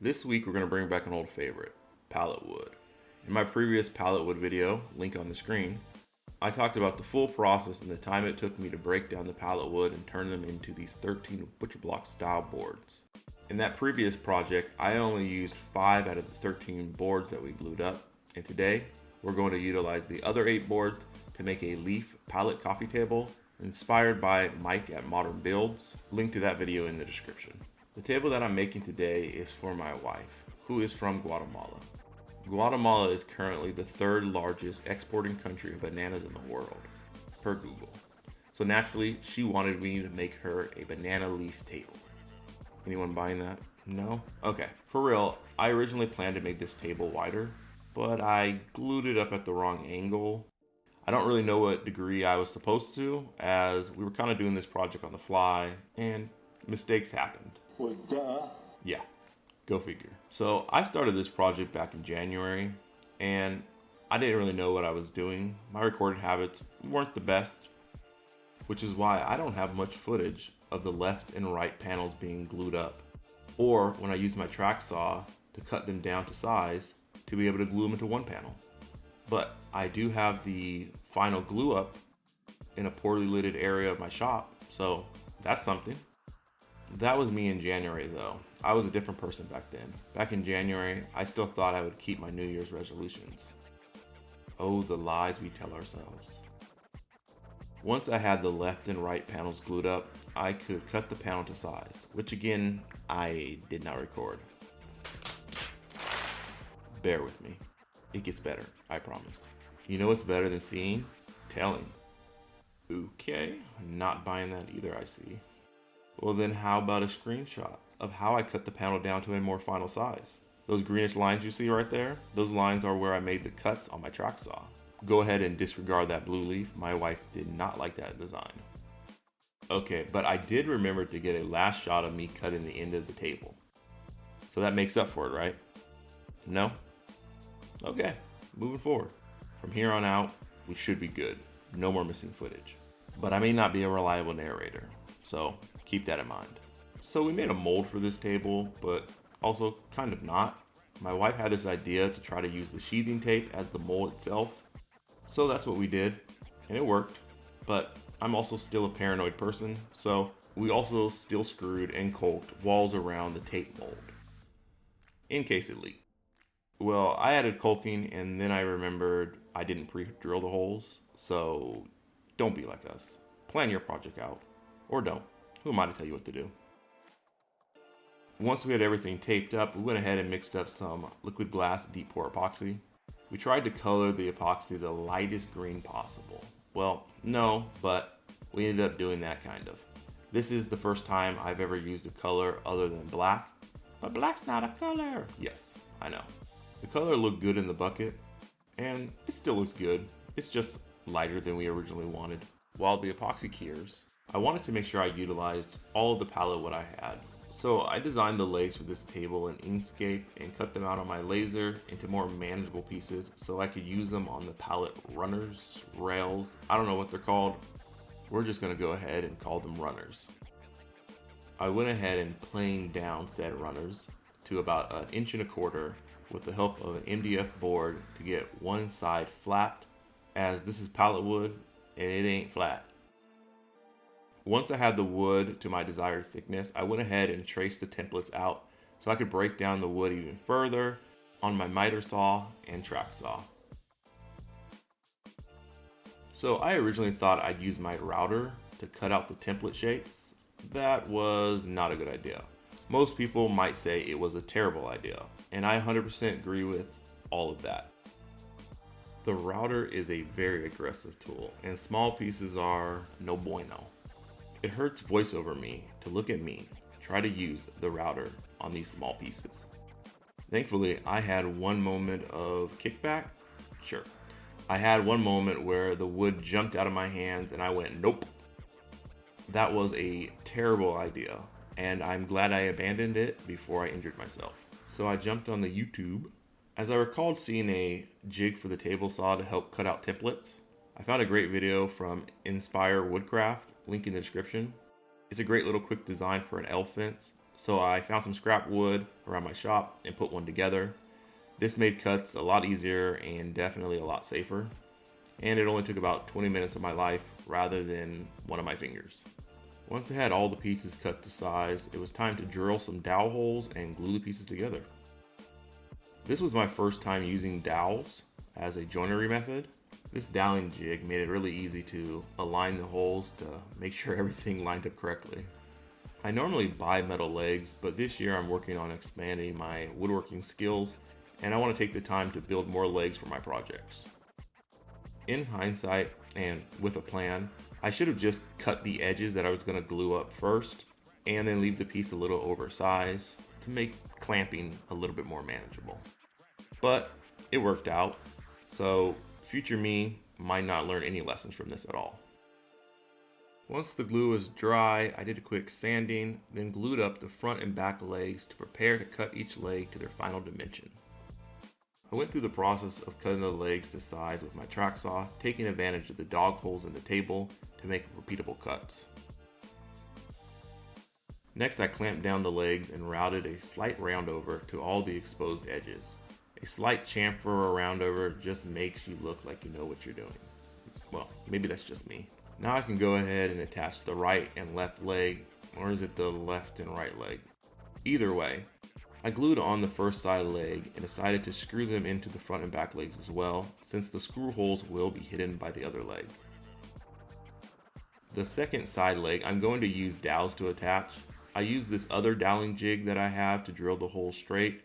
This week we're going to bring back an old favorite, Palletwood. In my previous Palletwood video, link on the screen, I talked about the full process and the time it took me to break down the Palletwood and turn them into these 13 butcher block style boards. In that previous project, I only used 5 out of the 13 boards that we glued up, and today we're going to utilize the other 8 boards to make a leaf pallet coffee table inspired by Mike at Modern Builds. Link to that video in the description. The table that I'm making today is for my wife, who is from Guatemala. Guatemala is currently the 3rd largest exporting country of bananas in the world, per Google. So naturally, she wanted me to make her a banana leaf table. Anyone buying that? No? Okay. For real, I originally planned to make this table wider, but I glued it up at the wrong angle. I don't really know what degree I was supposed to, as we were kind of doing this project on the fly, and mistakes happened. Well, duh. Yeah, go figure. So I started this project back in January, and I didn't really know what I was doing. My recording habits weren't the best, which is why I don't have much footage of the left and right panels being glued up, or when I use my track saw to cut them down to size to be able to glue them into one panel. But I do have the final glue up in a poorly lidded area of my shop, so that's something. That was me in January though. I was a different person back then. Back in January, I still thought I would keep my New Year's resolutions. Oh, the lies we tell ourselves. Once I had the left and right panels glued up, I could cut the panel to size, which again, I did not record. Bear with me. It gets better, I promise. You know what's better than seeing? Telling. Okay, not buying that either, I see. Well then how about a screenshot of how I cut the panel down to a more final size? Those greenish lines you see right there, those lines are where I made the cuts on my track saw. Go ahead and disregard that blue leaf. My wife did not like that design. Okay, but I did remember to get a last shot of me cutting the end of the table. So that makes up for it, right? No? Okay, moving forward. From here on out, we should be good. No more missing footage. But I may not be a reliable narrator, so keep that in mind. So we made a mold for this table, but also kind of not. My wife had this idea to try to use the sheathing tape as the mold itself. So that's what we did, and it worked. But I'm also still a paranoid person, so we also still screwed and caulked walls around the tape mold, in case it leaked. Well, I added caulking and then I remembered I didn't pre-drill the holes, so don't be like us. Plan your project out, or don't. Who am I to tell you what to do? Once we had everything taped up, we went ahead and mixed up some liquid glass deep pour epoxy. We tried to color the epoxy the lightest green possible. Well, no, but we ended up doing that kind of. This is the first time I've ever used a color other than black, but black's not a color. Yes, I know. The color looked good in the bucket, and it still looks good. It's just lighter than we originally wanted. While the epoxy cures, I wanted to make sure I utilized all of the Palletwood I had. So I designed the legs for this table in Inkscape and cut them out on my laser into more manageable pieces so I could use them on the pallet runners, rails, I don't know what they're called. We're just gonna go ahead and call them runners. I went ahead and planed down said runners to about 1.25 inches with the help of an MDF board to get one side flat, as this is Palletwood and it ain't flat. Once I had the wood to my desired thickness, I went ahead and traced the templates out so I could break down the wood even further on my miter saw and track saw. So I originally thought I'd use my router to cut out the template shapes. That was not a good idea. Most people might say it was a terrible idea, and I 100% agree with all of that. The router is a very aggressive tool, and small pieces are no bueno. It hurts voice over me to look at me try to use the router on these small pieces. Thankfully, I had one moment of kickback. Sure. I had one moment where the wood jumped out of my hands and I went, nope. That was a terrible idea, and I'm glad I abandoned it before I injured myself. So I jumped on the YouTube. As I recalled seeing a jig for the table saw to help cut out templates, I found a great video from Inspire Woodcraft, link in the description. It's a great little quick design for an L fence, So I found some scrap wood around my shop and put one together. This made cuts a lot easier and definitely a lot safer. And it only took about 20 minutes of my life rather than one of my fingers. Once I had all the pieces cut to size, it was time to drill some dowel holes and glue the pieces together. This was my first time using dowels as a joinery method. This doweling jig made it really easy to align the holes to make sure everything lined up correctly. I normally buy metal legs, but this year I'm working on expanding my woodworking skills and I want to take the time to build more legs for my projects. In hindsight, and with a plan, I should have just cut the edges that I was going to glue up first and then leave the piece a little oversized to make clamping a little bit more manageable. But it worked out, so future me might not learn any lessons from this at all. Once the glue was dry, I did a quick sanding, then glued up the front and back legs to prepare to cut each leg to their final dimension. I went through the process of cutting the legs to size with my track saw, taking advantage of the dog holes in the table to make repeatable cuts. Next, I clamped down the legs and routed a slight roundover to all the exposed edges. A slight chamfer or roundover just makes you look like you know what you're doing. Well, maybe that's just me. Now I can go ahead and attach the right and left leg, or is it the left and right leg? Either way, I glued on the first side leg and decided to screw them into the front and back legs as well, since the screw holes will be hidden by the other leg. The second side leg, I'm going to use dowels to attach. I use this other doweling jig that I have to drill the hole straight.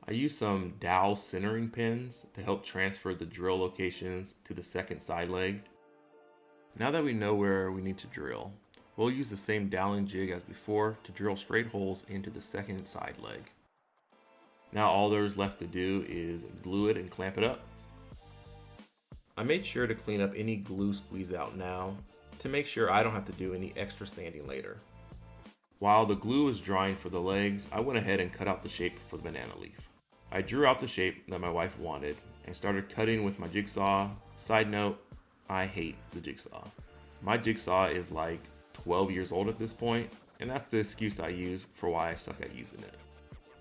I use some dowel centering pins to help transfer the drill locations to the second side leg. Now that we know where we need to drill, we'll use the same doweling jig as before to drill straight holes into the second side leg. Now all there's left to do is glue it and clamp it up. I made sure to clean up any glue squeeze out now to make sure I don't have to do any extra sanding later. While the glue was drying for the legs, I went ahead and cut out the shape for the banana leaf. I drew out the shape that my wife wanted and started cutting with my jigsaw. Side note, I hate the jigsaw. My jigsaw is like 12 years old at this point, and that's the excuse I use for why I suck at using it.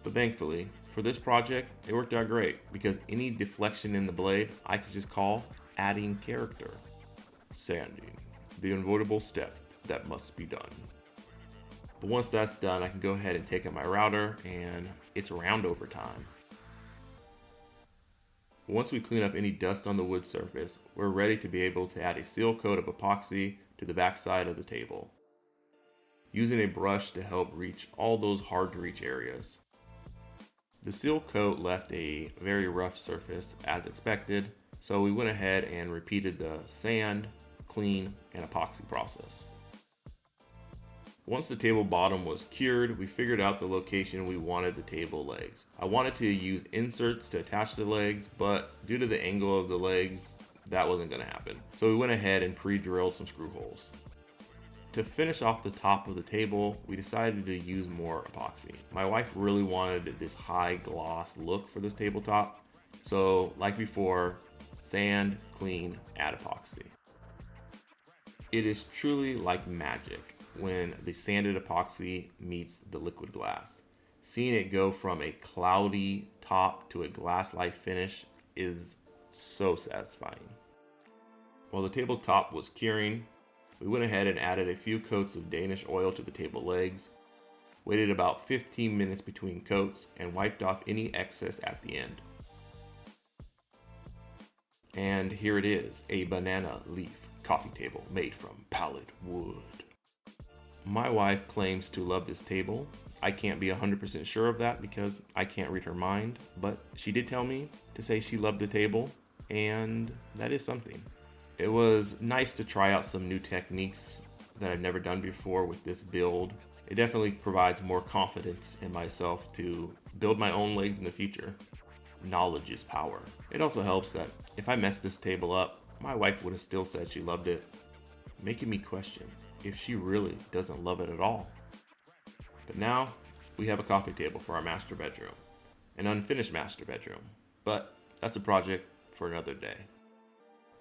But thankfully, for this project, it worked out great because any deflection in the blade I could just call adding character. Sanding, the unavoidable step that must be done. But once that's done, I can go ahead and take out my router and it's roundover time. Once we clean up any dust on the wood surface, we're ready to be able to add a seal coat of epoxy to the back side of the table, using a brush to help reach all those hard to reach areas. The seal coat left a very rough surface as expected, so we went ahead and repeated the sand, clean, and epoxy process. Once the table bottom was cured, we figured out the location we wanted the table legs. I wanted to use inserts to attach the legs, but due to the angle of the legs, that wasn't going to happen. So we went ahead and pre-drilled some screw holes. To finish off the top of the table, we decided to use more epoxy. My wife really wanted this high gloss look for this tabletop, so like before, sand, clean, add epoxy. It is truly like magic when the sanded epoxy meets the liquid glass. Seeing it go from a cloudy top to a glass-like finish is so satisfying. While the tabletop was curing, we went ahead and added a few coats of Danish oil to the table legs, waited about 15 minutes between coats, and wiped off any excess at the end. And here it is, a banana leaf coffee table made from Palletwood. My wife claims to love this table. I can't be 100% sure of that because I can't read her mind, but she did tell me to say she loved the table, and that is something. It was nice to try out some new techniques that I've never done before with this build. It definitely provides more confidence in myself to build my own legs in the future. Knowledge is power. It also helps that if I messed this table up, my wife would have still said she loved it, making me question if she really doesn't love it at all. But now we have a coffee table for our master bedroom, an unfinished master bedroom, but that's a project for another day.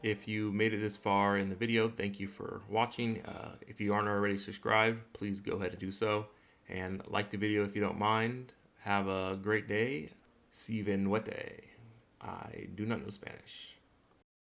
If you made it this far in the video, thank you for watching. If you aren't already subscribed, please go ahead and do so. And like the video if you don't mind. Have a great day. Si ven nuete. I do not know Spanish.